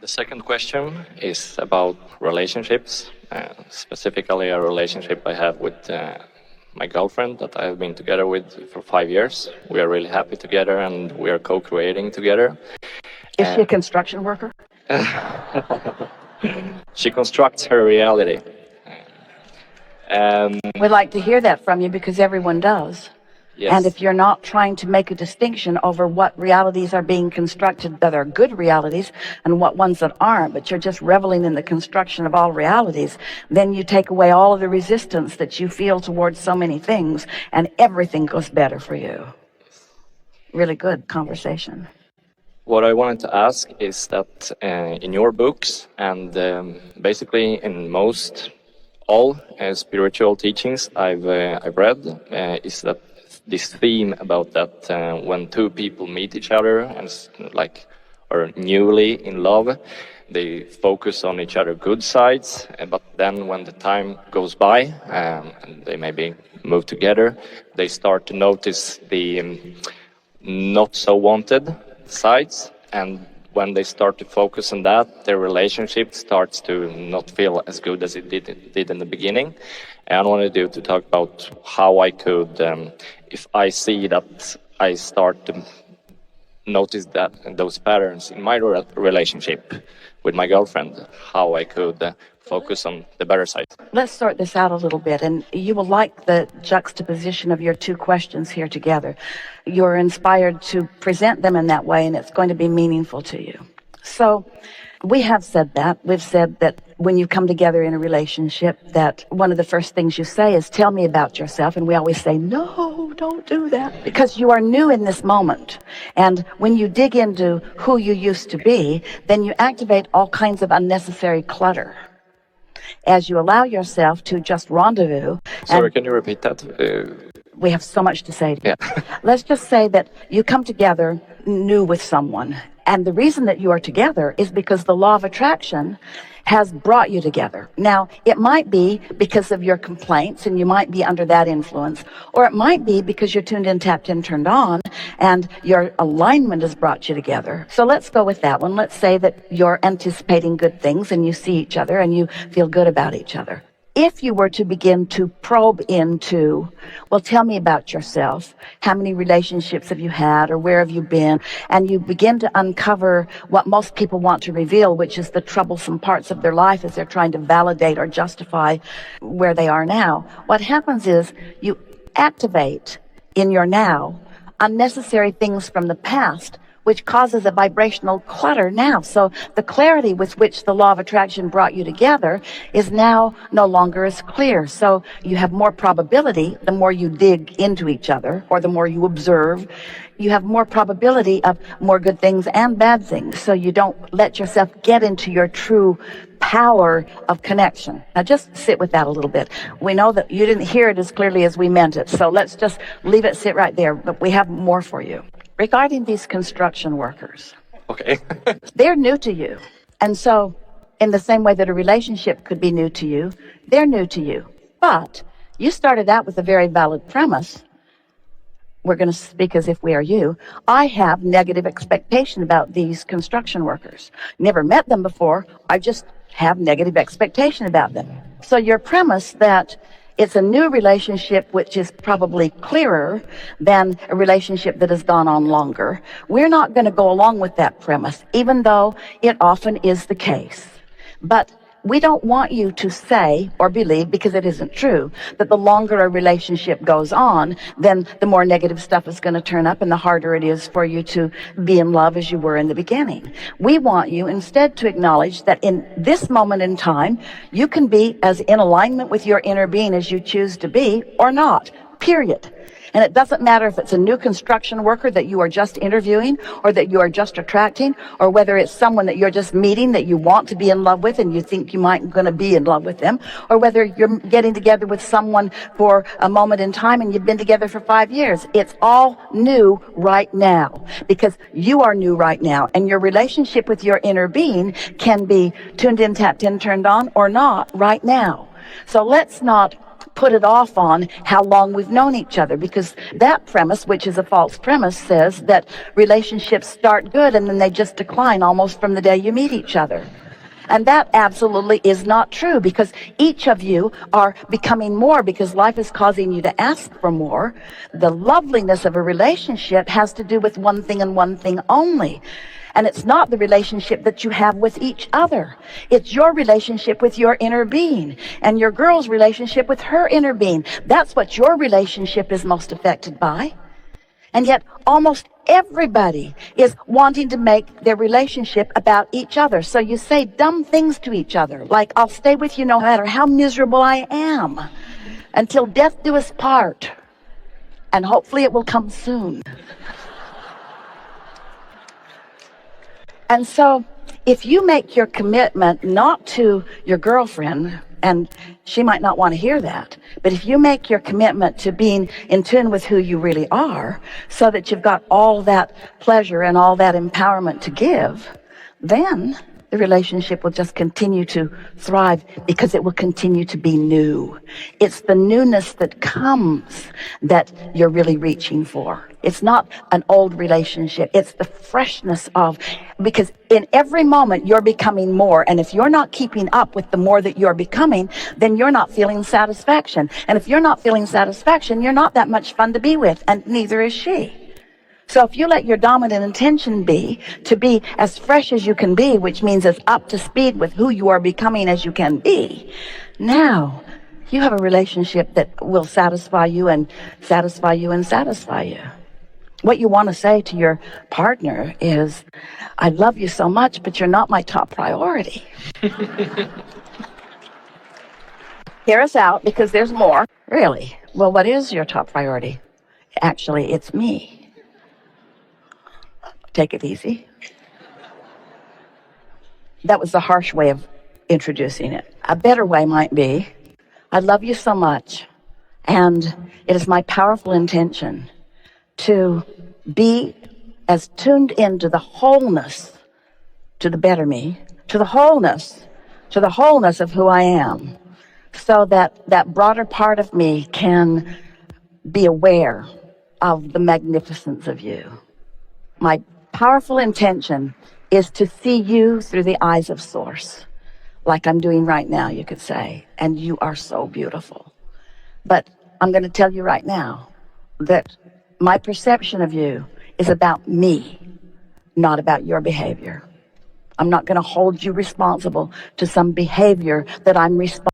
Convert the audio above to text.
The second question is about relationships, specifically a relationship I have with my girlfriend that I've been together with for 5 years. We are really happy together and we are co-creating together. Is she a construction worker? She constructs her reality. We'd like to hear that from you because everyone does. Yes. And if you're not trying to make a distinction over what realities are being constructed that are good realities and what ones that aren't, but you're just reveling in the construction of all realities, then you take away all of the resistance that you feel towards so many things, and everything goes better for you. Really good conversation. What I wanted to ask is that in your books and basically in all spiritual teachings I've read, is that this theme about that when two people meet each other and are newly in love, they focus on each other's good sides, but then when the time goes by and they maybe move together, they start to notice the not so wanted sides, and when they start to focus on that, their relationship starts to not feel as good as it did in the beginning. And I wanted you to talk about how I could, if I see that I start to notice that those patterns in my relationship with my girlfriend, how I could focus on the better side. Let's sort this out a little bit, and you will like the juxtaposition of your two questions here together. You're inspired to present them in that way, and it's going to be meaningful to you. So we have said that. We've said that when you come together in a relationship, that one of the first things you say is, tell me about yourself. And we always say, no, don't do that. Because you are new in this moment. And when you dig into who you used to be, then you activate all kinds of unnecessary clutter. As you allow yourself to just rendezvous. Sorry, can you repeat that? We have so much to say. Yeah. Let's just say that you come together new with someone. And the reason that you are together is because the law of attraction has brought you together. Now, it might be because of your complaints and you might be under that influence, or it might be because you're tuned in, tapped in, turned on, and your alignment has brought you together. So let's go with that one. Let's say that you're anticipating good things and you see each other and you feel good about each other. If you were to begin to probe into, well, tell me about yourself. How many relationships have you had, or where have you been? And you begin to uncover what most people want to reveal, which is the troublesome parts of their life as they're trying to validate or justify where they are now. What happens is you activate in your now unnecessary things from the past, which causes a vibrational clutter now. So the clarity with which the law of attraction brought you together is now no longer as clear. So you have more probability, the more you dig into each other, or the more you observe, you have more probability of more good things and bad things. So you don't let yourself get into your true power of connection. Now just sit with that a little bit. We know that you didn't hear it as clearly as we meant it. So let's just leave it sit right there. But we have more for you. Regarding these construction workers, okay. They're new to you. And so in the same way that a relationship could be new to you, they're new to you. But you started out with a very valid premise. We're going to speak as if we are you. I have negative expectation about these construction workers. Never met them before. I just have negative expectation about them. So your premise that it's a new relationship which is probably clearer than a relationship that has gone on longer. We're not going to go along with that premise, even though it often is the case. But we don't want you to say or believe, because it isn't true, that the longer a relationship goes on, then the more negative stuff is going to turn up and the harder it is for you to be in love as you were in the beginning. We want you instead to acknowledge that in this moment in time, you can be as in alignment with your inner being as you choose to be or not, period. And it doesn't matter if it's a new construction worker that you are just interviewing or that you are just attracting, or whether it's someone that you're just meeting that you want to be in love with and you think you might going to be in love with them, or whether you're getting together with someone for a moment in time and you've been together for 5 years. It's all new right now because you are new right now, and your relationship with your inner being can be tuned in, tapped in, turned on, or not right now. So let's not put it off on how long we've known each other, because that premise, which is a false premise, says that relationships start good and then they just decline almost from the day you meet each other. And that absolutely is not true, because each of you are becoming more, because life is causing you to ask for more. The loveliness of a relationship has to do with one thing and one thing only. And it's not the relationship that you have with each other. It's your relationship with your inner being, and your girl's relationship with her inner being. That's what your relationship is most affected by. And yet almost everybody is wanting to make their relationship about each other. So you say dumb things to each other, like, I'll stay with you no matter how miserable I am, until death do us part. And hopefully it will come soon. And so if you make your commitment not to your girlfriend, and she might not want to hear that, but if you make your commitment to being in tune with who you really are, so that you've got all that pleasure and all that empowerment to give, then the relationship will just continue to thrive, because it will continue to be new. It's the newness that comes that you're really reaching for. It's not an old relationship. It's the freshness of, because in every moment you're becoming more. And if you're not keeping up with the more that you're becoming, then you're not feeling satisfaction. And if you're not feeling satisfaction, you're not that much fun to be with, and neither is she. So if you let your dominant intention be to be as fresh as you can be, which means as up to speed with who you are becoming as you can be, now you have a relationship that will satisfy you and satisfy you and satisfy you. What you want to say to your partner is, I love you so much, but you're not my top priority. Hear us out, because there's more. Really? Well, what is your top priority? Actually, it's me. Take it easy. That was the harsh way of introducing it. A better way might be, I love you so much, and it is my powerful intention to be as tuned into the wholeness, to the better me, to the wholeness of who I am, so that that broader part of me can be aware of the magnificence of you. My powerful intention is to see you through the eyes of Source, like I'm doing right now, you could say, and you are so beautiful. But I'm going to tell you right now that my perception of you is about me, not about your behavior. I'm not going to hold you responsible to some behavior that I'm responsible